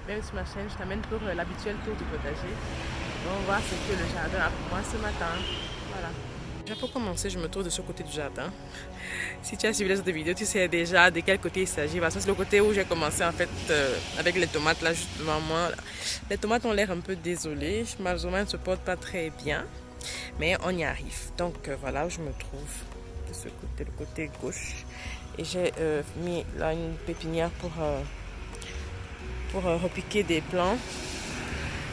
même sur ma chaîne, je t'amène pour l'habituel tour du potager. On va voir ce que le jardin a pour moi ce matin. Voilà. Déjà pour commencer, je me trouve de ce côté du jardin. Si tu as suivi les autres vidéos, tu sais déjà de quel côté il s'agit. Parce que c'est le côté où j'ai commencé en fait avec les tomates là juste devant moi. Les tomates ont l'air un peu désolées. Malheureusement, elles ne se portent pas très bien. Mais on y arrive. Donc voilà où je me trouve. De ce côté, le côté gauche. Et j'ai mis là une pépinière pour repiquer des plants.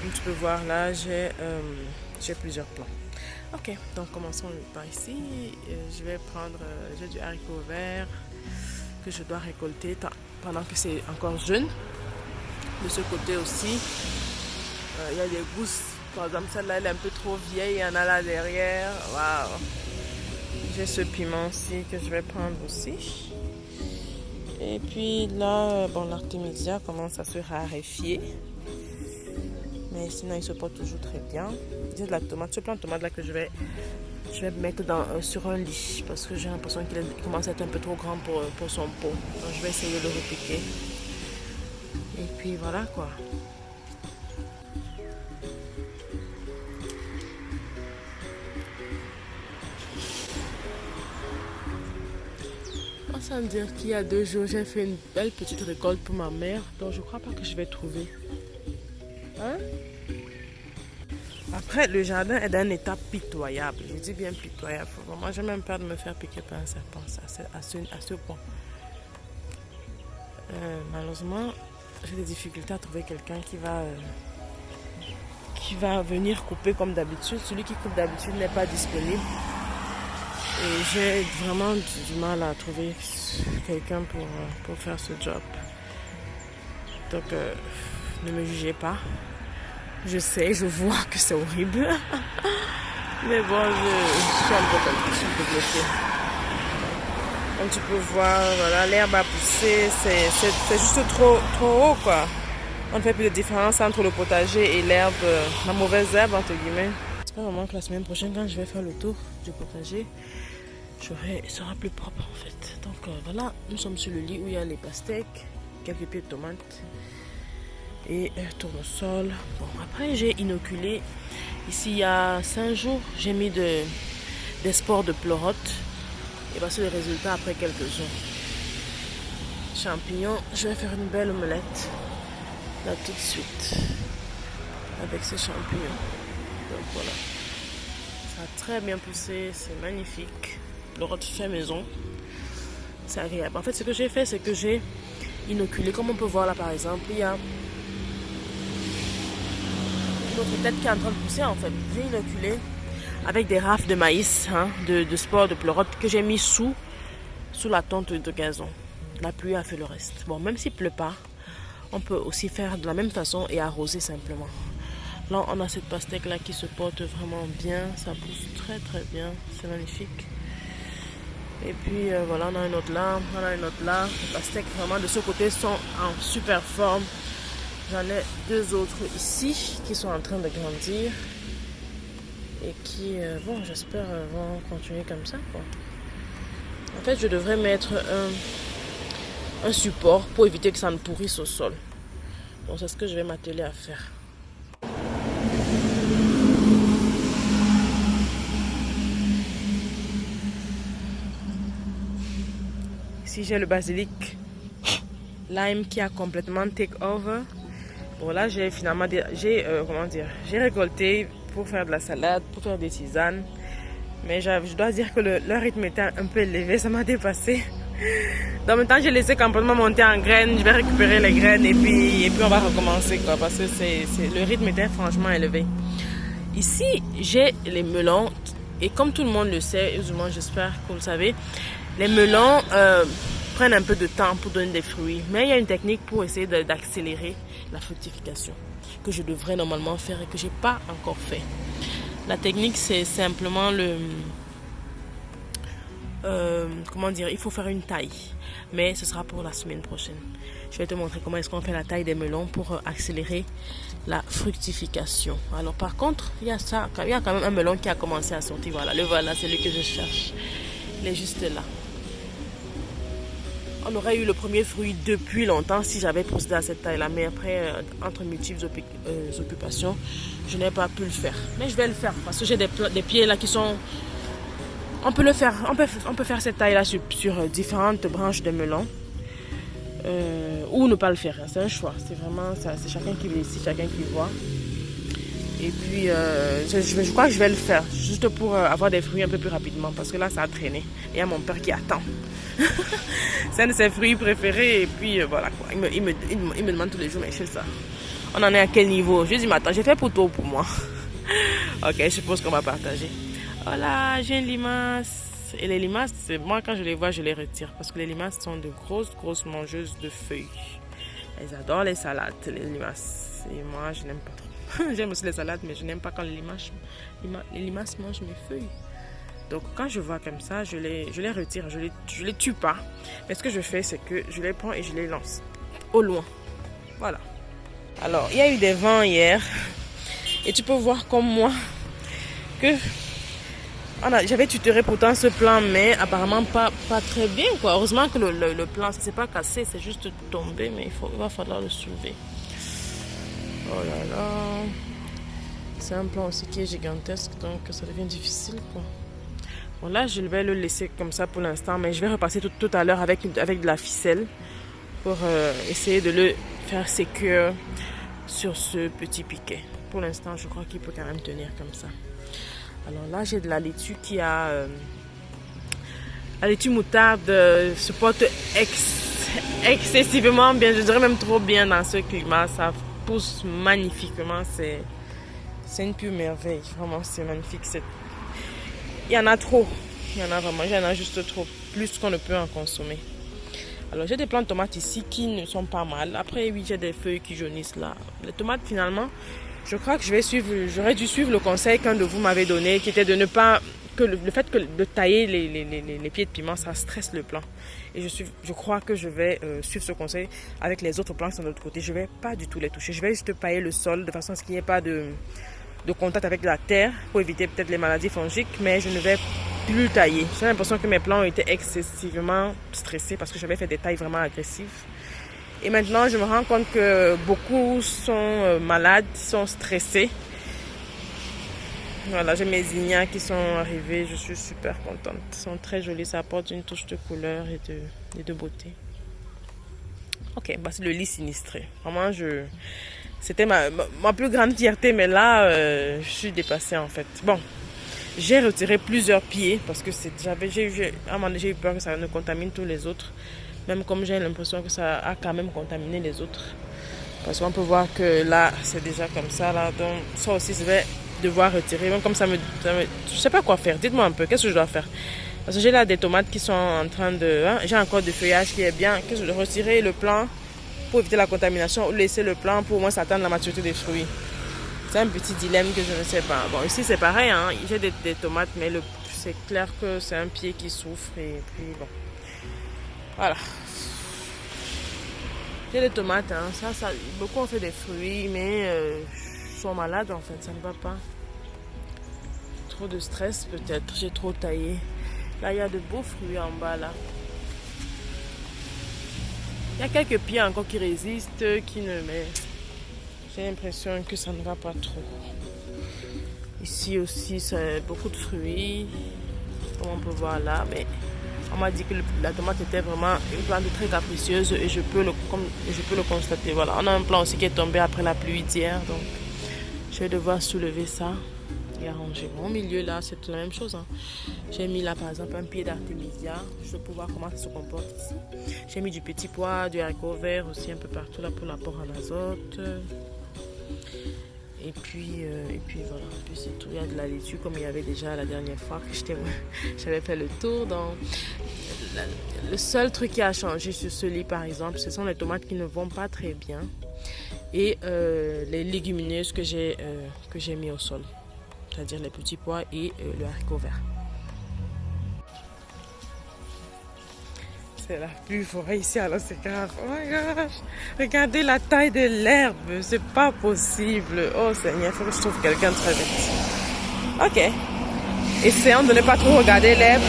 Comme tu peux voir là, j'ai plusieurs plants. Ok, donc commençons par ici. Je vais prendre, j'ai du haricot vert que je dois récolter pendant que c'est encore jeune. De ce côté aussi, il y a des gousses. Par exemple, celle-là, elle est un peu trop vieille. Il y en a là derrière. Waouh! J'ai ce piment aussi que je vais prendre aussi. Et puis là, bon, l'artémisia commence à se raréfier. Mais sinon, il se porte toujours très bien. J'ai de la tomate, ce plant de tomate là que je vais mettre sur un lit. Parce que j'ai l'impression qu'il commence à être un peu trop grand pour son pot. Donc je vais essayer de le repiquer. Et puis voilà quoi. Sans dire qu'il y a 2 jours, j'ai fait une belle petite récolte pour ma mère. Donc je crois pas que je vais trouver. Hein? Après, le jardin est d'un état pitoyable. Je dis bien pitoyable. Vraiment, j'ai même peur de me faire piquer par un serpent à ce point. Malheureusement, j'ai des difficultés à trouver quelqu'un qui va venir couper comme d'habitude. Celui qui coupe d'habitude n'est pas disponible. Et j'ai vraiment du mal à trouver quelqu'un pour faire ce job. Donc, ne me jugez pas. Je sais, je vois que c'est horrible. Mais bon, je suis un peu bloquée. Comme tu peux voir, voilà, l'herbe a poussé. C'est juste trop haut, quoi. On ne fait plus de différence entre le potager et l'herbe, la mauvaise herbe, entre guillemets. J'espère vraiment que la semaine prochaine, quand je vais faire le tour du potager, il sera plus propre, en fait. Donc, voilà, nous sommes sur le lit où il y a les pastèques, quelques pieds de tomates et tournesol. Bon, après j'ai inoculé ici il y a 5 jours, j'ai mis des spores de pleurote et voici le résultat après quelques jours. Champignons, je vais faire une belle omelette là tout de suite avec ces champignons. Donc voilà, ça a très bien poussé, c'est magnifique. Pleurote fait maison, c'est agréable. En fait, ce que j'ai fait, c'est que j'ai inoculé, comme on peut voir là par exemple, il y a notre tête qui est en train de pousser en fait. J'ai inoculé avec des rafles de maïs, de spores de pleurote que j'ai mis sous la tente de gazon. La pluie a fait le reste. Bon, même s'il ne pleut pas, on peut aussi faire de la même façon et arroser simplement. Là, on a cette pastèque là qui se porte vraiment bien. Ça pousse très très bien. C'est magnifique. Et puis voilà, on a une autre là, Les pastèques vraiment de ce côté sont en super forme. J'en ai 2 autres ici qui sont en train de grandir et qui, bon, j'espère vont continuer comme ça, quoi. En fait, je devrais mettre un support pour éviter que ça ne pourrisse au sol. Donc, c'est ce que je vais m'atteler à faire. Ici, j'ai le basilic lime qui a complètement take over. Bon là j'ai finalement j'ai récolté pour faire de la salade, pour faire des tisanes. Mais je dois dire que le rythme était un peu élevé, ça m'a dépassé. Dans le temps, j'ai laissé complètement monter en graines, je vais récupérer les graines et puis on va recommencer quoi, parce que le rythme était franchement élevé. Ici, j'ai les melons et comme tout le monde le sait, et du moins j'espère que vous le savez, les melons prennent un peu de temps pour donner des fruits. Mais il y a une technique pour essayer d'accélérer la fructification que je devrais normalement faire et que je n'ai pas encore fait. La technique, c'est simplement il faut faire une taille. Mais ce sera pour la semaine prochaine. Je vais te montrer comment est-ce qu'on fait la taille des melons pour accélérer la fructification. Alors par contre, il y a quand même un melon qui a commencé à sortir. Voilà, c'est lui que je cherche. Il est juste là. on aurait eu le premier fruit depuis longtemps si j'avais procédé à cette taille-là. Mais après, entre multiples occupations, je n'ai pas pu le faire. Mais je vais le faire parce que j'ai des pieds là qui sont... On peut le faire, on peut faire cette taille-là sur différentes branches de melon. Ou ne pas le faire, c'est un choix. C'est vraiment, c'est chacun qui décide, chacun qui voit. Et puis, je crois que je vais le faire, juste pour avoir des fruits un peu plus rapidement, parce que là, ça a traîné. Et il y a mon père qui attend. C'est un de ses fruits préférés, et puis voilà quoi. Il me demande tous les jours, mais je sais ça. On en est à quel niveau? Je lui dis, mais attends, j'ai fait pour toi ou pour moi? Ok, je suppose qu'on va partager. Voilà, j'ai une limace. Et les limaces, moi quand je les vois, je les retire, parce que les limaces sont de grosses mangeuses de feuilles. Elles adorent les salades, les limaces. Et moi, je n'aime pas trop. J'aime aussi les salades, mais je n'aime pas quand les limaces mangent mes feuilles. Donc quand je vois comme ça, je les retire, je les tue pas. Mais ce que je fais, c'est que je les prends et je les lance au loin. Voilà. Alors, il y a eu des vents hier. Et tu peux voir comme moi que j'avais tutoré pourtant ce plan, mais apparemment pas très bien, quoi. Heureusement que le plan, ça s'est pas cassé, c'est juste tombé, mais il va falloir le soulever. Oh là là. C'est un plan aussi qui est gigantesque, donc ça devient difficile, quoi. Bon, là, je vais le laisser comme ça pour l'instant, mais je vais repasser tout à l'heure avec de la ficelle pour essayer de le faire sécure sur ce petit piquet. Pour l'instant, je crois qu'il peut quand même tenir comme ça. Alors là, j'ai de la laitue qui a... la laitue moutarde se porte excessivement bien, je dirais même trop bien dans ce climat. Ça pousse magnifiquement, c'est une pure merveille. Vraiment, c'est magnifique. Il y en a trop. Il y en a vraiment, il y en a juste trop. Plus qu'on ne peut en consommer. Alors, j'ai des plants de tomates ici qui ne sont pas mal. Après, oui, j'ai des feuilles qui jaunissent là. Les tomates, finalement, je crois que j'aurais dû suivre le conseil qu'un de vous m'avait donné, qui était de ne pas... que le fait de tailler les pieds de piment, ça stresse le plant. Et je crois que je vais suivre ce conseil avec les autres plants qui sont de l'autre côté. Je ne vais pas du tout les toucher. Je vais juste pailler le sol de façon à ce qu'il n'y ait pas de contact avec la terre pour éviter peut-être les maladies fongiques, mais je ne vais plus tailler. J'ai l'impression que mes plants ont été excessivement stressés parce que j'avais fait des tailles vraiment agressives. Et maintenant, je me rends compte que beaucoup sont malades, sont stressés. Voilà, j'ai mes zinnias qui sont arrivées. Je suis super contente. Ils sont très jolis. Ça apporte une touche de couleur et de beauté. Ok, bah c'est le lit sinistré. Vraiment, c'était ma plus grande fierté, mais là, je suis dépassée en fait. Bon, j'ai retiré plusieurs pieds parce que j'ai eu peur que ça ne contamine tous les autres. Même comme j'ai l'impression que ça a quand même contaminé les autres. Parce qu'on peut voir que là, c'est déjà comme ça. Là. Donc, ça aussi, je vais devoir retirer. Même comme ça me... Je sais pas quoi faire. Dites-moi un peu, qu'est-ce que je dois faire? Parce que j'ai là des tomates qui sont en train de... j'ai encore du feuillage qui est bien. Qu'est-ce que je dois retirer le plant pour éviter la contamination ou laisser le plant pour au moins s'attendre à la maturité des fruits? C'est un petit dilemme que je ne sais pas. Bon, ici, c'est pareil. Hein. J'ai des tomates, mais c'est clair que c'est un pied qui souffre. Et puis, bon... Voilà. J'ai des tomates, hein. Ça, beaucoup ont fait des fruits, mais sont malades en fait, ça ne va pas. Trop de stress peut-être, j'ai trop taillé. Là, il y a de beaux fruits en bas là. Il y a quelques pieds encore qui résistent, mais j'ai l'impression que ça ne va pas trop. Ici aussi, c'est beaucoup de fruits, comme on peut voir là, mais... On m'a dit que la tomate était vraiment une plante très capricieuse et je peux le constater. Voilà, on a un plant aussi qui est tombé après la pluie d'hier, donc je vais devoir soulever ça et arranger. Au milieu là, c'est la même chose. Hein. J'ai mis là par exemple un pied d'artémisia, je vais pouvoir voir comment ça se comporte ici. J'ai mis du petit pois, du haricot vert aussi un peu partout là pour l'apport en azote. Et puis voilà, puis c'est tout. Il y a de la laitue comme il y avait déjà la dernière fois que j'avais fait le tour. Donc, le seul truc qui a changé sur ce lit par exemple, ce sont les tomates qui ne vont pas très bien et les légumineuses que j'ai mis au sol, c'est-à-dire les petits pois et le haricot vert. C'est la pluie forêt ici, alors c'est grave. Oh my gosh, regardez la taille de l'herbe, c'est pas possible. Oh Seigneur, il faut que je trouve quelqu'un très vite. Ok, essayons de ne pas trop regarder l'herbe.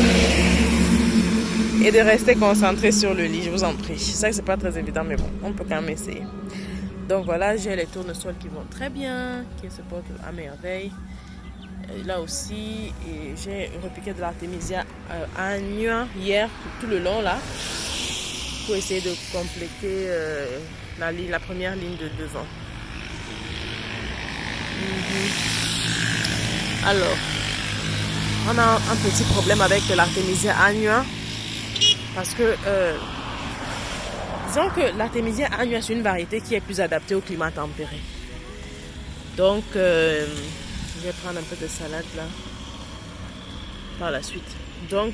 et de rester concentré sur le lit, je vous en prie. Je sais que c'est pas très évident, mais bon, on peut quand même essayer. Donc voilà, j'ai les tournesols qui vont très bien, qui se portent à merveille. Là aussi, j'ai repiqué de l'artémisia annua hier, tout le long là, pour essayer de compléter la première ligne de devant. Alors, on a un petit problème avec l'artémisia annua parce que disons que l'artémisia annua c'est une variété qui est plus adaptée au climat tempéré. Donc je vais prendre un peu de salade là par la suite. Donc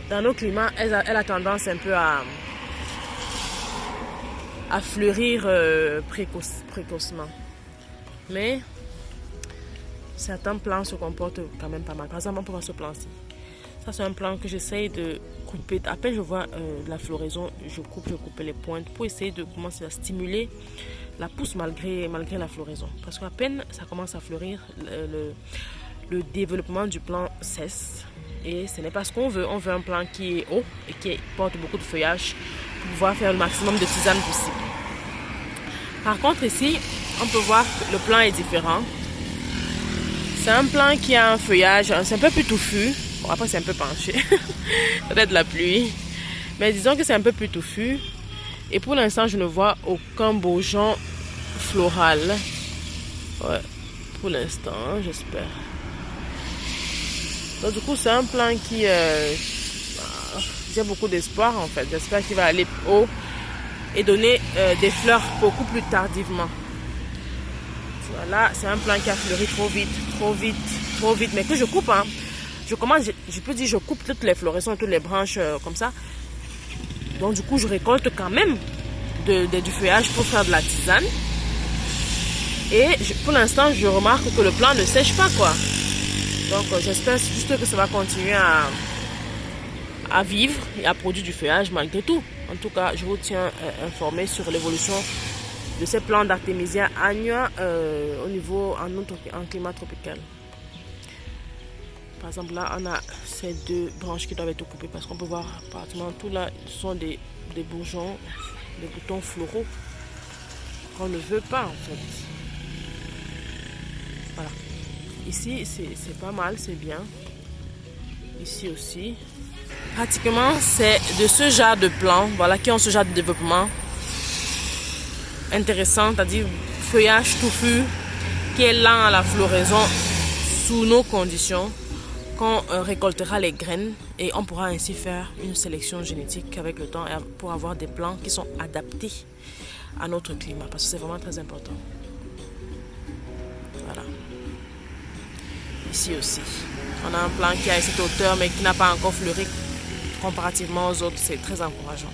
dans nos climats, elle a tendance un peu à fleurir précocement. Mais certains plants se comportent quand même pas mal. Par exemple, on peut voir ce plan-ci. Ça, c'est un plan que j'essaye de couper. À peine je vois la floraison, je coupe les pointes pour essayer de commencer à stimuler la pousse malgré la floraison. Parce qu'à peine ça commence à fleurir, le développement du plant cesse. Et ce n'est pas ce qu'on veut. On veut un plant qui est haut et qui porte beaucoup de feuillage pour pouvoir faire le maximum de tisane possible. Par contre, ici, on peut voir que le plant est différent. C'est un plant qui a un feuillage, c'est un peu plus touffu. Bon, après, c'est un peu penché. Peut-être de la pluie. Mais disons que c'est un peu plus touffu. Et pour l'instant, je ne vois aucun bourgeon floral. Ouais, pour l'instant, j'espère. Donc, du coup, c'est un plant qui... j'ai beaucoup d'espoir, en fait. J'espère qu'il va aller haut et donner des fleurs beaucoup plus tardivement. Voilà, c'est un plant qui a fleuri trop vite. Mais que je coupe, hein. Je peux dire, je coupe toutes les floraisons, toutes les branches comme ça. Donc, du coup, je récolte quand même du feuillage pour faire de la tisane. Et pour l'instant, je remarque que le plant ne sèche pas, quoi. Donc, j'espère juste que ça va continuer à vivre et à produire du feuillage malgré tout. En tout cas, je vous tiens informé sur l'évolution de ces plants d'artémisia annua en climat tropical. Par exemple, là, on a ces deux branches qui doivent être coupées parce qu'on peut voir pratiquement tout là, ce sont des bourgeons, des boutons floraux qu'on ne veut pas en fait. Voilà. Ici, c'est pas mal, c'est bien. Ici aussi. Pratiquement, c'est de ce genre de plants, voilà, qui ont ce genre de développement intéressant, c'est-à-dire feuillage touffu, qui est lent à la floraison sous nos conditions, qu'on récoltera les graines et on pourra ainsi faire une sélection génétique avec le temps pour avoir des plants qui sont adaptés à notre climat, parce que c'est vraiment très important. Voilà. Ici aussi, on a un plant qui a cette hauteur mais qui n'a pas encore fleuri comparativement aux autres, c'est très encourageant.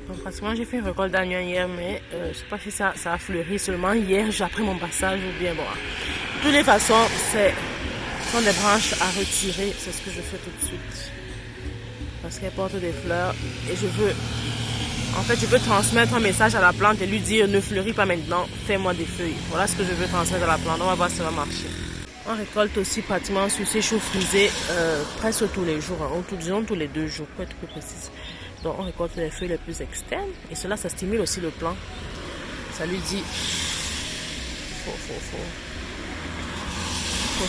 Donc pratiquement j'ai fait une récolte d'agneau hier, mais je ne sais pas si ça a fleuri seulement hier après mon passage ou bien bon. De toutes les façons, ce sont des branches à retirer, c'est ce que je fais tout de suite. Parce qu'elle porte des fleurs et je veux transmettre un message à la plante et lui dire ne fleuris pas maintenant, fais-moi des feuilles. Voilà ce que je veux transmettre à la plante, on va voir si ça va marcher. On récolte aussi pratiquement sur ces choux frisés presque tous les jours, hein, disons tous les 2 jours pour être plus précise. Donc on récolte les feuilles les plus externes et cela ça stimule aussi le plant. Ça lui dit faut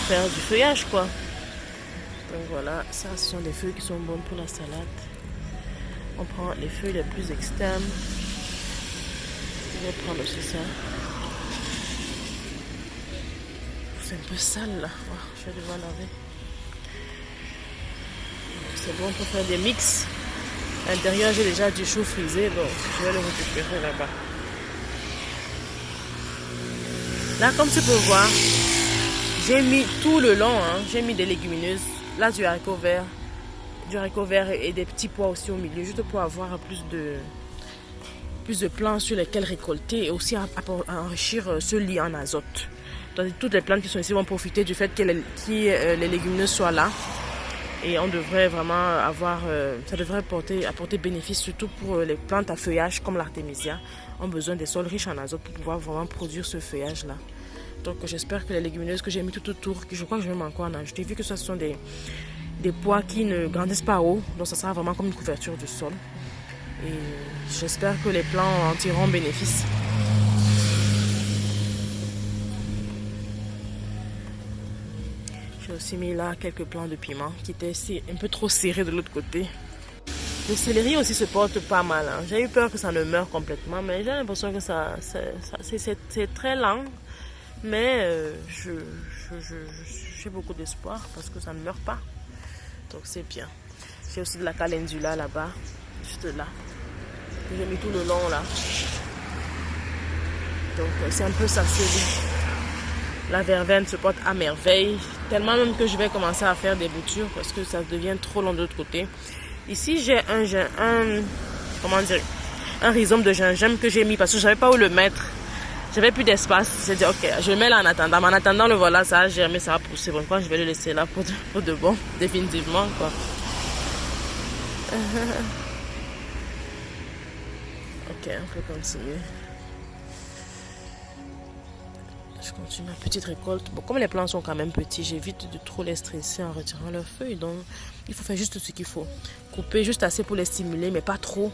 faire du feuillage quoi. Donc voilà, ça ce sont des feuilles qui sont bonnes pour la salade. On prend les feuilles les plus externes. Je vais prendre aussi ça. C'est un peu sale là. Oh, je vais devoir laver. C'est bon pour faire des mix. À l'intérieur, j'ai déjà du chou frisé, donc je vais le récupérer là-bas. Là, comme tu peux voir, j'ai mis tout le long, hein, j'ai mis des légumineuses. Là, du haricot vert et des petits pois aussi au milieu, juste pour avoir plus de plants sur lesquels récolter et aussi enrichir ce lit en azote. Donc, toutes les plantes qui sont ici vont profiter du fait que les légumineuses soient là. Et on devrait vraiment ça devrait apporter bénéfice, surtout pour les plantes à feuillage comme l'artémisia, ont besoin des sols riches en azote pour pouvoir vraiment produire ce feuillage-là. Donc j'espère que les légumineuses que j'ai mis tout autour, que je crois que je vais encore en ajouter, vu que ce sont des des pois qui ne grandissent pas haut. Donc ça sera vraiment comme une couverture du sol. Et j'espère que les plants en tireront bénéfice. J'ai aussi mis là quelques plants de piment qui étaient un peu trop serrés de l'autre côté. Le céleri aussi se porte pas mal. Hein. J'ai eu peur que ça ne meure complètement, mais j'ai l'impression que c'est très lent. Mais j'ai beaucoup d'espoir parce que ça ne meurt pas. Donc c'est bien. J'ai aussi de la calendula là-bas, juste là. J'ai mis tout le long là. Donc c'est un peu ça, celui. La verveine se porte à merveille. Tellement même que je vais commencer à faire des boutures parce que ça devient trop long de l'autre côté. Ici j'ai un rhizome de gingembre que j'ai mis parce que je savais pas où le mettre. J'avais plus d'espace. J'ai dit ok, je le mets là en attendant. Mais en attendant le voilà, ça a germé, ça a poussé. Bon, quoi, je vais le laisser là pour de bon, définitivement quoi. Ok, on peut continuer. Je continue ma petite récolte. Bon, comme les plants sont quand même petits, j'évite de trop les stresser en retirant leurs feuilles. Donc, il faut faire juste ce qu'il faut. Couper juste assez pour les stimuler, mais pas trop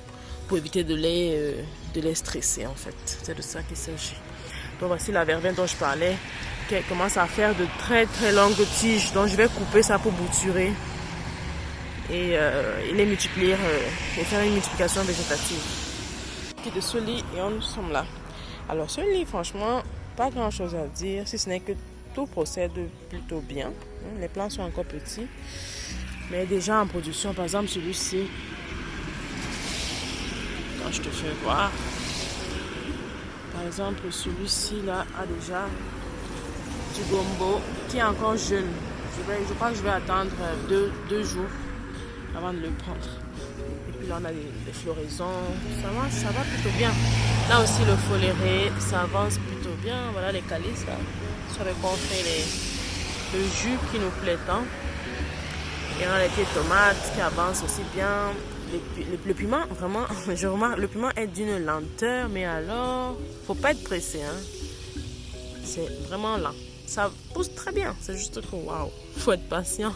pour éviter de les stresser en fait. C'est de ça qu'il s'agit. Donc, voici la verveine dont je parlais, qui commence à faire de très très longues tiges. Donc, je vais couper ça pour bouturer et les multiplier et faire une multiplication végétative. De ce lit et nous sommes là. Alors, ce lit, franchement, pas grand chose à dire, si ce n'est que tout procède plutôt bien. Les plants sont encore petits, mais déjà en production, par exemple celui-ci, quand je te fais voir, par exemple celui-ci là a déjà du gombo qui est encore jeune. Je crois que je vais attendre deux jours avant de le prendre. Et puis là on a des floraisons, ça va plutôt bien. Là aussi le foléré, ça avance plutôt bien. Voilà les calices là, sur lesquels on fait le jus qui nous plaît tant. Et on a les petites tomates qui avancent aussi bien. Le piment, vraiment, je remarque, le piment est d'une lenteur, mais alors, faut pas être pressé, hein. C'est vraiment lent. Ça pousse très bien, c'est juste que waouh, faut être patient.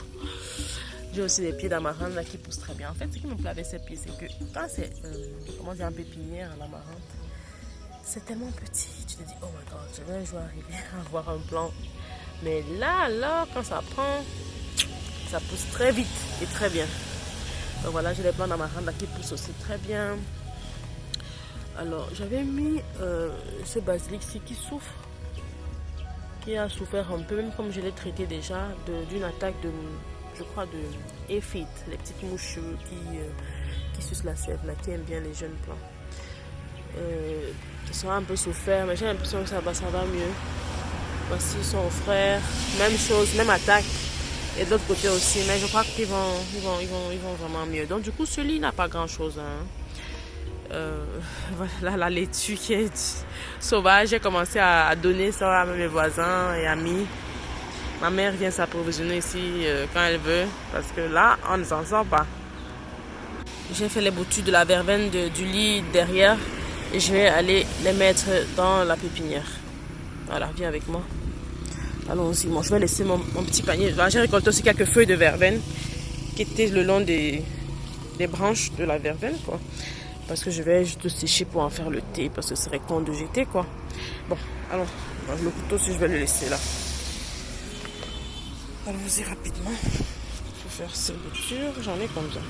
J'ai aussi des pieds d'amarante là qui poussent très bien. En fait, ce qui me plaît avec ces pieds, c'est que quand c'est, un pépinière à l'amarante, c'est tellement petit. Tu te dis, oh my god, je vais un jour arriver à avoir un plant. Mais là, alors, quand ça prend, ça pousse très vite et très bien. Donc voilà, j'ai les plants d'amarante là qui poussent aussi très bien. Alors, j'avais mis ce basilic-ci qui souffre, qui a souffert un peu, même comme je l'ai traité déjà, d'une attaque de, je crois, de éphite, les petites mouches qui sucent la sève, là, qui aiment bien les jeunes plants. Ça a un peu souffert, mais j'ai l'impression que ça va mieux. Voici son frère, même chose, même attaque. Et de l'autre côté aussi, mais je crois qu'ils vont vraiment mieux. Donc du coup, celui-là n'a pas grand-chose. Hein. Voilà la laitue qui est sauvage. J'ai commencé à donner ça à mes voisins et amis. Ma mère vient s'approvisionner ici quand elle veut, parce que là, on ne s'en sort pas. J'ai fait les boutures de la verveine du lit derrière et je vais aller les mettre dans la pépinière. Voilà, viens avec moi. Allons-y, moi je vais laisser mon petit panier. Là, j'ai récolté aussi quelques feuilles de verveine qui étaient le long des branches de la verveine, quoi. Parce que je vais juste sécher pour en faire le thé, parce que ce serait con de jeter, quoi. Bon, allons, le couteau aussi, je vais le laisser là. Allons-y rapidement. Je vais faire ces boutures. J'en ai combien?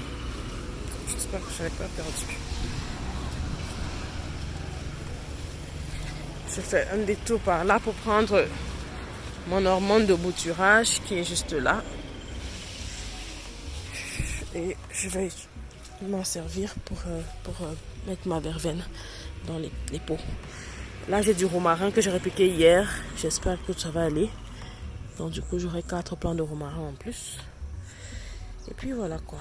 J'espère que je n'ai pas perdu. Je fais un détour par là pour prendre mon hormone de bouturage qui est juste là. Et je vais m'en servir pour mettre ma verveine dans les pots. Là, j'ai du romarin que j'ai répliqué hier. J'espère que ça va aller. Donc, du coup, j'aurai 4 plants de romarin en plus. Et puis, voilà quoi.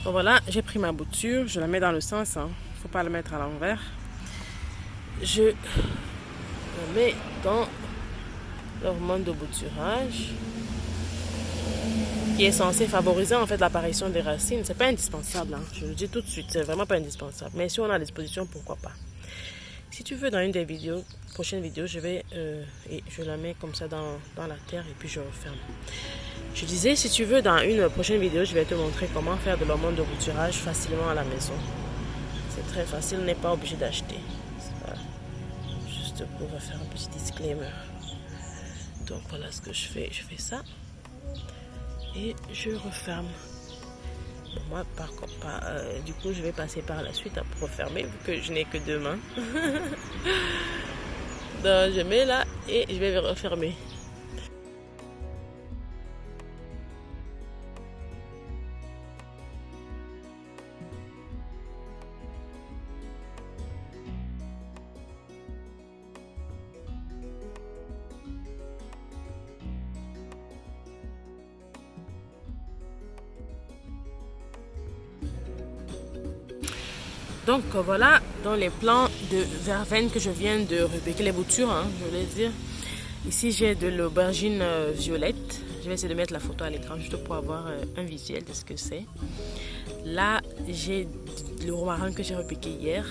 Donc, voilà, j'ai pris ma bouture. Je la mets dans le sens. Hein. Faut pas la mettre à l'envers. Je la mets dans l'hormone de bouturage qui est censé favoriser en fait l'apparition des racines. C'est pas indispensable, hein. Je le dis tout de suite, c'est vraiment pas indispensable. Mais si on a à disposition, pourquoi pas. Si tu veux, dans une des vidéos, prochaines vidéos, je la mets comme ça dans la terre et puis je referme. Je disais, si tu veux, dans une prochaine vidéo, je vais te montrer comment faire de l'hormone de bouturage facilement à la maison. C'est très facile, on n'est pas obligé d'acheter. Voilà. Juste pour faire un petit disclaimer. Donc voilà ce que je fais ça et je referme. Bon, moi par contre, du coup je vais passer par la suite pour refermer vu que je n'ai que 2 mains. Donc je mets là et je vais refermer. Donc voilà, dans les plants de verveine que je viens de repiquer, les boutures, hein, je voulais dire. Ici j'ai de l'aubergine violette. Je vais essayer de mettre la photo à l'écran juste pour avoir un visuel de ce que c'est. Là j'ai le romarin que j'ai repiqué hier.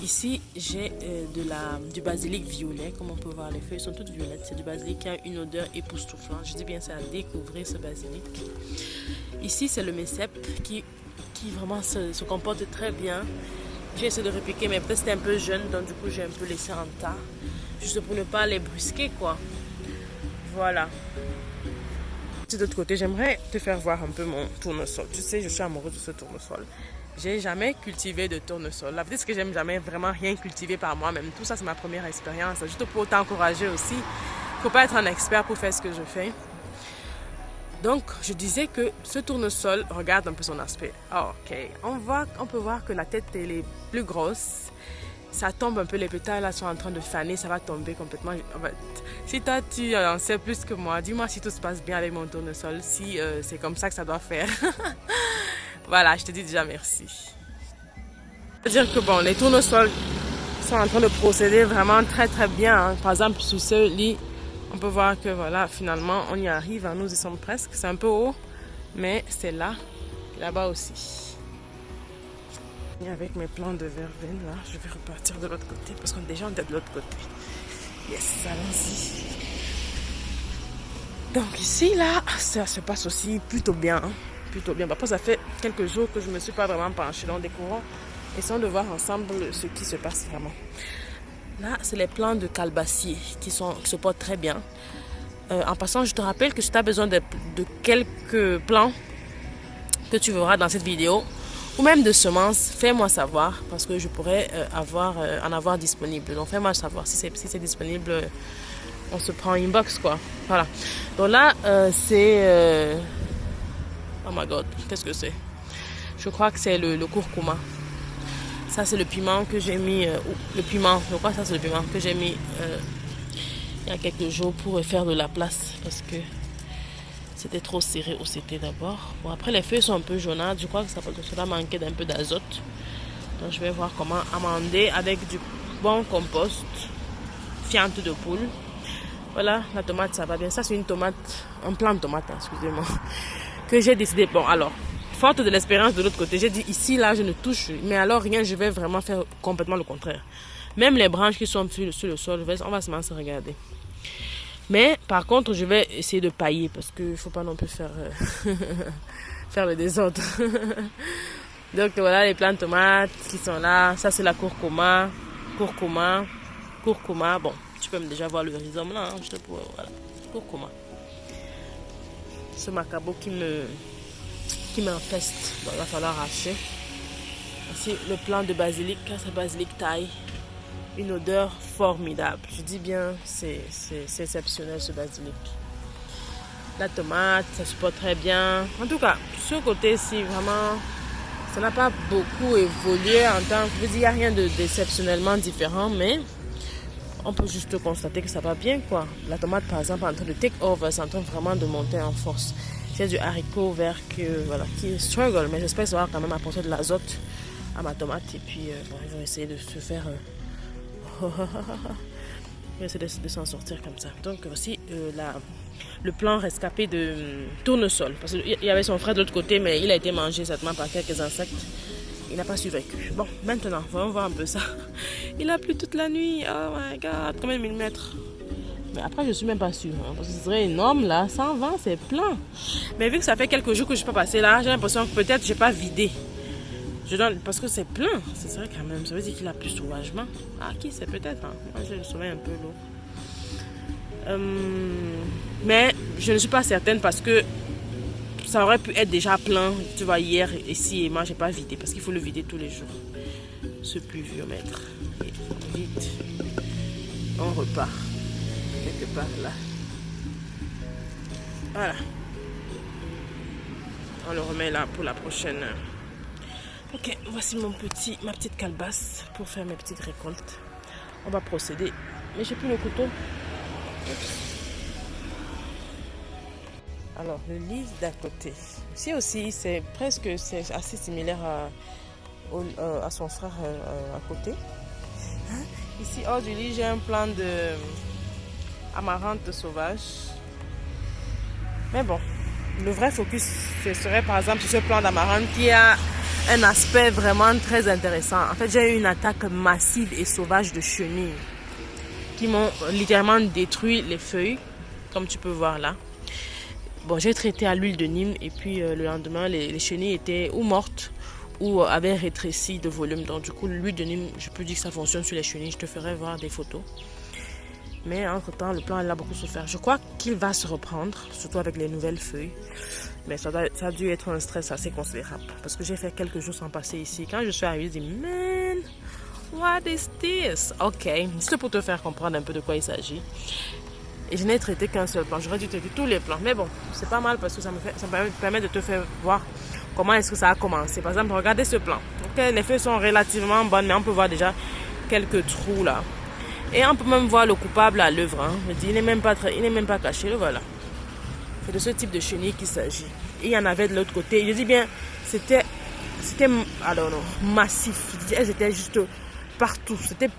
Ici j'ai du basilic violet, comme on peut voir, les feuilles sont toutes violettes. C'est du basilic qui a une odeur époustouflante. Je dis bien ça, à découvrir ce basilic. Ici c'est le messep qui vraiment se comporte très bien. J'ai essayé de repiquer, mais peut-être c'était un peu jeune, donc du coup j'ai un peu laissé en tas, juste pour ne pas les brusquer, quoi. Voilà. De l'autre côté, j'aimerais te faire voir un peu mon tournesol. Tu sais, je suis amoureuse de ce tournesol. J'ai jamais cultivé de tournesol. La vérité, c'est que j'aime jamais vraiment rien cultiver par moi-même. Tout ça, c'est ma première expérience. Juste pour t'encourager aussi. Il ne faut pas être un expert pour faire ce que je fais. Donc, je disais que ce tournesol, regarde un peu son aspect. Oh, ok, on peut voir que la tête elle est plus grosse. Ça tombe un peu, les pétales là sont en train de faner, ça va tomber complètement. Si toi tu en sais plus que moi, dis-moi si tout se passe bien avec mon tournesol, si c'est comme ça que ça doit faire. Voilà, je te dis déjà merci. C'est-à-dire que bon, les tournesols sont en train de procéder vraiment très très bien. Hein. Par exemple, sur ce lit, on peut voir que voilà, finalement, on y arrive. Hein. Nous y sommes presque. C'est un peu haut, mais c'est là-bas aussi. Et avec mes plants de verveine, là, je vais repartir de l'autre côté parce qu'on est déjà de l'autre côté. Yes, allons-y. Donc ici, là, ça se passe aussi plutôt bien. Hein. Plutôt bien. Après, ça fait quelques jours que je ne me suis pas vraiment penchée dans des courants. Essayons de voir ensemble ce qui se passe vraiment. Là, c'est les plants de calebassier qui se portent très bien. En passant, je te rappelle que si tu as besoin de quelques plants que tu verras dans cette vidéo, ou même de semences, fais-moi savoir parce que je pourrais en avoir disponible. Donc, fais-moi savoir si c'est disponible. On se prend une box, quoi. Voilà. Donc là, c'est... Oh my God, qu'est-ce que c'est? Je crois que c'est le curcuma. Ça, c'est le piment que j'ai mis... le piment, je crois que ça, c'est le piment que j'ai mis il y a quelques jours pour faire de la place. Parce que c'était trop serré où c'était d'abord. Bon, après, les feuilles sont un peu jaunâtres. Je crois que cela manquait d'un peu d'azote. Donc, je vais voir comment amender avec du bon compost. Fiente de poule. Voilà, la tomate, ça va bien. Ça, c'est une tomate, un plant de tomate, hein, excusez-moi. Que j'ai décidé... Bon, alors... Forte de l'expérience de l'autre côté, j'ai dit ici, là, je ne touche, mais alors rien, je vais vraiment faire complètement le contraire. Même les branches qui sont sur le sol, on va se regarder. Mais par contre, je vais essayer de pailler parce qu'il ne faut pas non plus faire, faire le désordre. Donc voilà les plantes de tomates qui sont là. Ça, c'est la curcuma. Bon, tu peux déjà voir le rhizome là. Hein, voilà, curcuma. Ce macabo qui m'infeste. Bon, il va falloir arracher. Ici, le plant de basilic, c'est basilic thaï. Une odeur formidable. Je dis bien, c'est exceptionnel ce basilic. La tomate, ça se porte très bien. En tout cas, ce côté-ci, vraiment, ça n'a pas beaucoup évolué en tant que... Je veux dire, il n'y a rien d'exceptionnellement différent, mais on peut juste constater que ça va bien, quoi. La tomate, par exemple, est en train de take over, c'est en train vraiment de monter en force. C'est du haricot vert qui struggle, mais j'espère que ça va quand même apporter de l'azote à ma tomate. Et puis, ils vont essayer de se faire... ils vont essayer de s'en sortir comme ça. Donc, voici le plan rescapé de tournesol. Parce qu'il y avait son frère de l'autre côté, mais il a été mangé certainement par quelques insectes. il n'a pas survécu. Bon, maintenant, voyons voir un peu ça. Il a plu toute la nuit. Oh my god, combien de millimètres? Mais après, je suis même pas sûre. Hein, parce que ce serait énorme là. 120, c'est plein. Mais vu que ça fait quelques jours que je ne suis pas passée là, j'ai l'impression que peut-être je n'ai pas vidé. Je donne, parce que c'est plein. C'est vrai quand même. Ça veut dire qu'il a plu sauvagement. Ah, qui sait peut-être. Hein. Moi, je le souviens un peu l'eau. Mais je ne suis pas certaine parce que ça aurait pu être déjà plein, tu vois, hier, ici, et moi, j'ai pas vidé, parce qu'il faut le vider tous les jours, ce pluviomètre. Et vite, on repart, quelque part là. Voilà. On le remet là pour la prochaine. Ok, voici ma petite calebasse pour faire mes petites récoltes. On va procéder. Mais j'ai plus le couteau. Oups. Alors, le lit d'à côté. Ici aussi, c'est assez similaire à son frère à côté. Ici, hors du lit, j'ai un plan de amarante sauvage. Mais bon, le vrai focus, ce serait par exemple sur ce plan d'amarante qui a un aspect vraiment très intéressant. En fait, j'ai eu une attaque massive et sauvage de chenilles qui m'ont littéralement détruit les feuilles, comme tu peux voir là. Bon, j'ai traité à l'huile de Nîmes et puis le lendemain, les chenilles étaient ou mortes ou avaient rétréci de volume. Donc du coup, l'huile de Nîmes, je peux dire que ça fonctionne sur les chenilles. Je te ferai voir des photos. Mais entre-temps, le plan, il a beaucoup souffert. Je crois qu'il va se reprendre, surtout avec les nouvelles feuilles. Mais ça a dû être un stress assez considérable. Parce que j'ai fait quelques jours sans passer ici. Quand je suis arrivée, je dis, man, what is this? Ok, c'est pour te faire comprendre un peu de quoi il s'agit. Et je n'ai traité qu'un seul plan. J'aurais dû traiter tous les plans. Mais bon, c'est pas mal parce que ça me permet de te faire voir comment est-ce que ça a commencé. Par exemple, regardez ce plan. Okay, les feuilles sont relativement bonnes, mais on peut voir déjà quelques trous là. Et on peut même voir le coupable à l'œuvre. Hein. Je dis, il n'est même pas caché. Le voilà. C'est de ce type de chenille qu'il s'agit. Et il y en avait de l'autre côté. Je dis bien, c'était alors non, massif. Je dis, elles étaient juste partout. C'était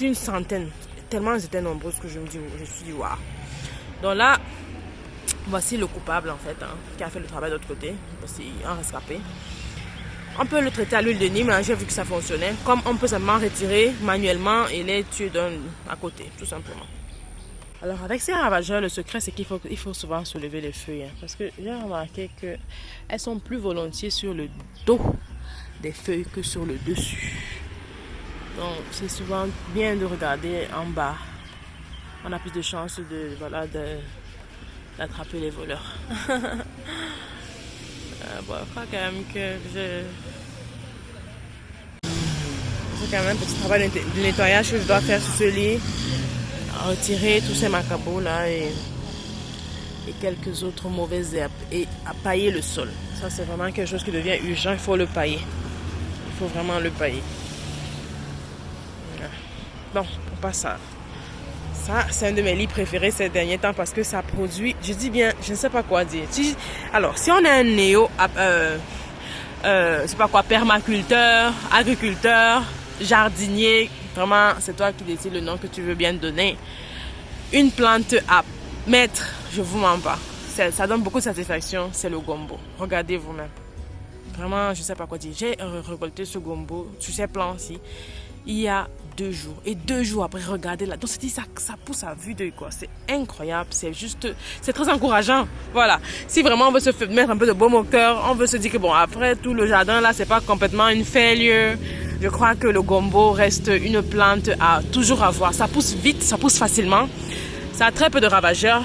une centaine. Tellement elles étaient nombreuses que je me suis dit, waouh. Donc là, voici le coupable en fait, hein, qui a fait le travail de l'autre côté. Voici un rescapé. On peut le traiter à l'huile de Nîmes, hein, j'ai vu que ça fonctionnait. Comme on peut simplement retirer manuellement et les tuer à côté, tout simplement. Alors avec ces ravageurs, le secret c'est qu'il faut souvent soulever les feuilles. Hein, parce que j'ai remarqué qu'elles sont plus volontiers sur le dos des feuilles que sur le dessus. Donc, c'est souvent bien de regarder en bas. On a plus de chances d'attraper les voleurs. Bon, je crois quand même que c'est quand même un petit travail de nettoyage que je dois faire sur ce lit. Retirer tous ces macabots là et quelques autres mauvaises herbes. Et à pailler le sol. Ça, c'est vraiment quelque chose qui devient urgent. Il faut le pailler. Il faut vraiment le pailler. Bon, on passe ça. Ça, c'est un de mes lits préférés ces derniers temps parce que ça produit, je dis bien, je ne sais pas quoi dire. Alors, si on est un permaculteur, agriculteur, jardinier, vraiment, c'est toi qui décides le nom que tu veux bien donner. Une plante à mettre, je vous mens pas. Ça donne beaucoup de satisfaction, c'est le gombo. Regardez vous-même. Vraiment, je ne sais pas quoi dire. J'ai récolté ce gombo sur ces plants-ci il y a 2 jours. Et 2 jours après, regardez là. Donc, ça pousse à vue d'œil, quoi. C'est incroyable. C'est très encourageant. Voilà. Si vraiment on veut se mettre un peu de baume au cœur, on veut se dire que bon, après tout le jardin là, c'est pas complètement une failure. Je crois que le gombo reste une plante à toujours avoir. Ça pousse vite, ça pousse facilement. Ça a très peu de ravageurs.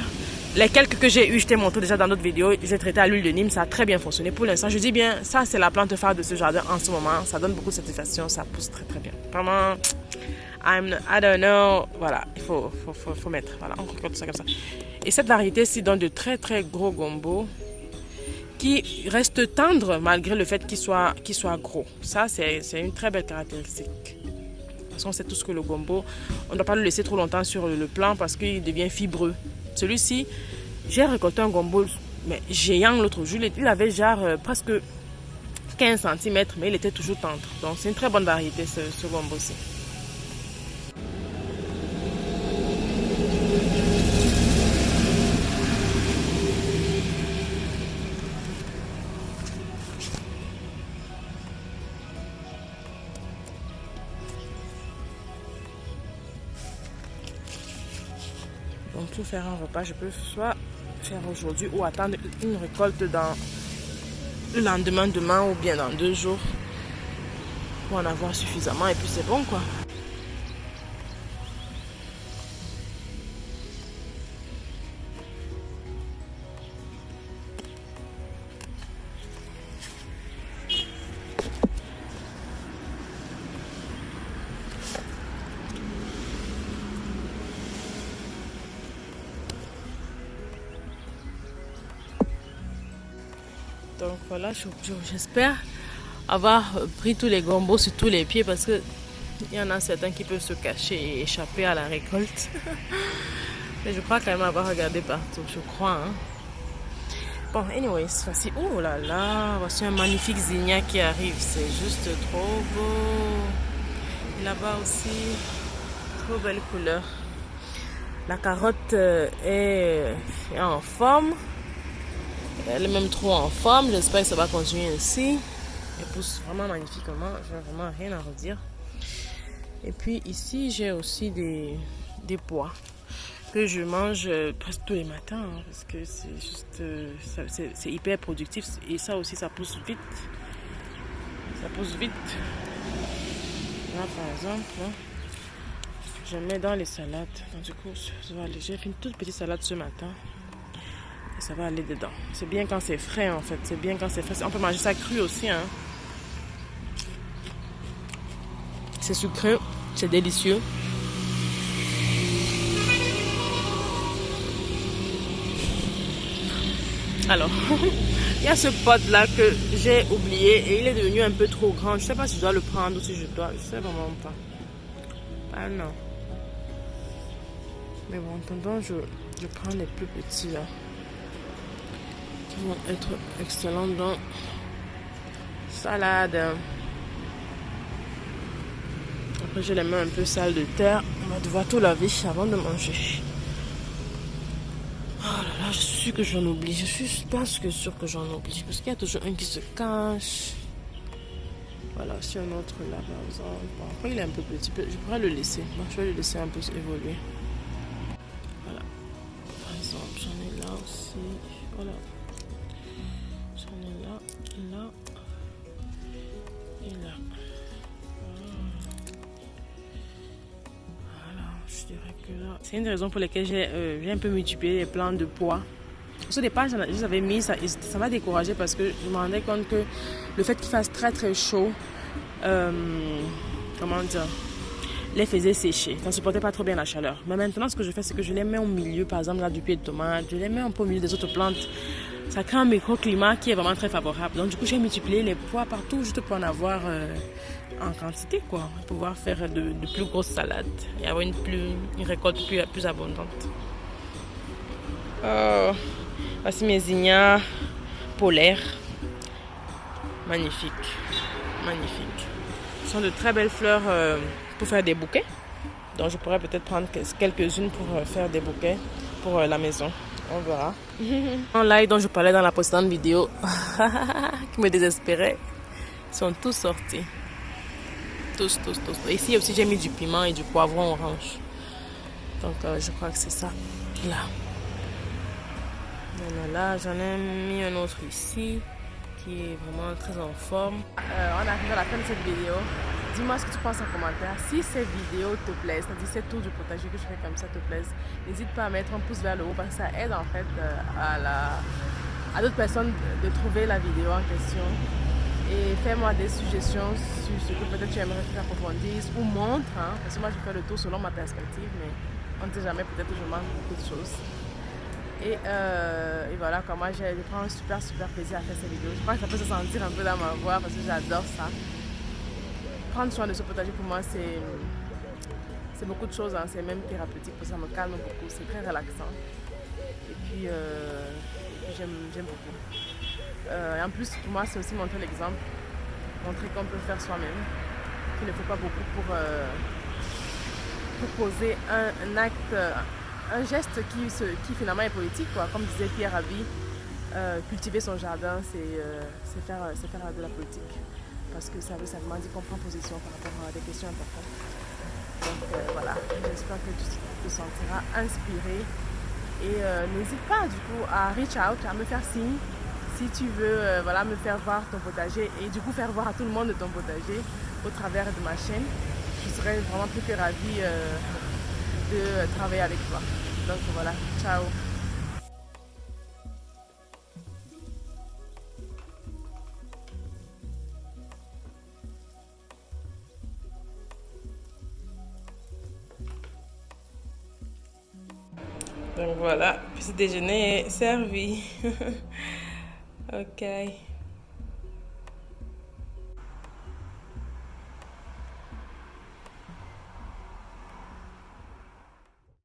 Les quelques que j'ai eu, je t'ai montré déjà dans d'autres vidéos, j'ai traité à l'huile de Nîmes, ça a très bien fonctionné. Pour l'instant, je dis bien, ça c'est la plante phare de ce jardin en ce moment. Ça donne beaucoup de satisfaction, ça pousse très très bien. Vraiment, I don't know. Voilà, il faut mettre. Voilà, on regarde ça comme ça. Et cette variété-ci donne de très très gros gombo qui reste tendre malgré le fait qu'il soit gros. Ça, c'est une très belle caractéristique. De toute façon, c'est tout ce que le gombo, on ne doit pas le laisser trop longtemps sur le plan parce qu'il devient fibreux. Celui-ci, j'ai récolté un gombo mais géant l'autre jour. Il avait genre presque 15 cm, mais il était toujours tendre. Donc, c'est une très bonne variété, ce gombo-ci. pour faire un repas, je peux soit faire aujourd'hui ou attendre une récolte dans le lendemain, demain ou bien dans 2 jours pour en avoir suffisamment et puis c'est bon quoi. Donc voilà, j'espère avoir pris tous les gombos sur tous les pieds parce que il y en a certains qui peuvent se cacher et échapper à la récolte. Mais je crois quand même avoir regardé partout, je crois. Hein. Bon, anyways, voici, oh là là, voici un magnifique zinnia qui arrive, c'est juste trop beau. Et là-bas aussi, trop belle couleur. La carotte est en forme. Elle est même trop en forme. J'espère que ça va continuer ainsi. Elle pousse vraiment magnifiquement. J'ai vraiment rien à redire. Et puis ici, j'ai aussi des pois que je mange presque tous les matins. Hein, parce que c'est juste... c'est hyper productif. Et ça aussi, ça pousse vite. Ça pousse vite. Là, par exemple, hein, je mets dans les salades. Donc, du coup, j'ai fait une toute petite salade ce matin. Ça va aller dedans. C'est bien quand c'est frais en fait. C'est bien quand c'est frais. On peut manger ça cru aussi. Hein. C'est sucré. C'est délicieux. Alors, il y a ce pot là que j'ai oublié et il est devenu un peu trop grand. Je ne sais pas si je dois le prendre ou si je dois. Je ne sais vraiment pas. Ah non. Mais bon, en attendant, je prends les plus petits là. Qui vont être excellents dans salade. Après, je les mets un peu sale de terre. On va devoir tout laver avant de manger. Oh là là, je suis sûre que j'en oublie. Je suis pas sûre que j'en oublie. Parce qu'il y a toujours un qui se cache. Voilà, si un autre là, par exemple. Bon, après, il est un peu petit. Je pourrais le laisser. Bon, je vais le laisser un peu évoluer. Voilà. Par exemple, j'en ai là aussi. Voilà. J'en ai là, là et là. Voilà, je dirais que là. C'est une des raisons pour lesquelles j'ai un peu multiplié les plants de pois. Au départ, je les avais mis, ça m'a découragé parce que je me rendais compte que le fait qu'il fasse très très chaud, comment dire, les faisait sécher. Ça ne supportait pas trop bien la chaleur. Mais maintenant, ce que je fais, c'est que je les mets au milieu, par exemple là du pied de tomate, je les mets un peu au milieu des autres plantes. Ça crée un microclimat qui est vraiment très favorable. Donc du coup, j'ai multiplié les pois partout juste pour en avoir en quantité, quoi. Pour pouvoir faire de plus grosses salades et avoir une récolte plus abondante. Voici mes zinnias polaires. Magnifiques. Magnifiques. Ce sont de très belles fleurs pour faire des bouquets. Donc je pourrais peut-être prendre quelques-unes pour faire des bouquets pour la maison. On verra. En live dont je parlais dans la précédente vidéo, qui me désespérait, sont tous sortis. Tous. Et ici aussi j'ai mis du piment et du poivron orange. Donc je crois que c'est ça. Là. Là, j'en ai mis un autre ici qui est vraiment très en forme. On arrive à la fin de cette vidéo. Dis-moi ce que tu penses en commentaire. Si cette vidéo te plaît, c'est-à-dire cette tour du potager que je fais comme ça te plaise, n'hésite pas à mettre un pouce vers le haut parce que ça aide en fait à d'autres personnes de trouver la vidéo en question. Et fais-moi des suggestions sur ce que peut-être tu aimerais que j'approfondisse ou montre. Hein, parce que moi je fais le tour selon ma perspective, mais on ne sait jamais, peut-être que je manque beaucoup de choses. Et voilà, comme moi, je prends un super plaisir à faire ces vidéos. Je crois que ça peut se sentir un peu dans ma voix parce que j'adore ça. Prendre soin de ce potager pour moi, c'est beaucoup de choses. Hein. C'est même thérapeutique parce que ça me calme beaucoup. C'est très relaxant. Et puis, j'aime beaucoup. Et en plus, pour moi, c'est aussi montrer l'exemple. Montrer qu'on peut faire soi-même. Qu'il ne faut pas beaucoup pour poser un acte... un geste qui finalement est politique, quoi. Comme disait Pierre Rabhi, cultiver son jardin, c'est faire de la politique. Parce que ça veut simplement dire qu'on prend position par rapport à des questions importantes. Donc voilà, j'espère que tu te sentiras inspiré Et n'hésite pas du coup à reach out, à me faire signe si tu veux voilà, me faire voir ton potager et du coup faire voir à tout le monde ton potager au travers de ma chaîne. Je serais vraiment plus que ravie de travailler avec toi. Donc voilà, ciao. Donc voilà, petit déjeuner est servi. Ok.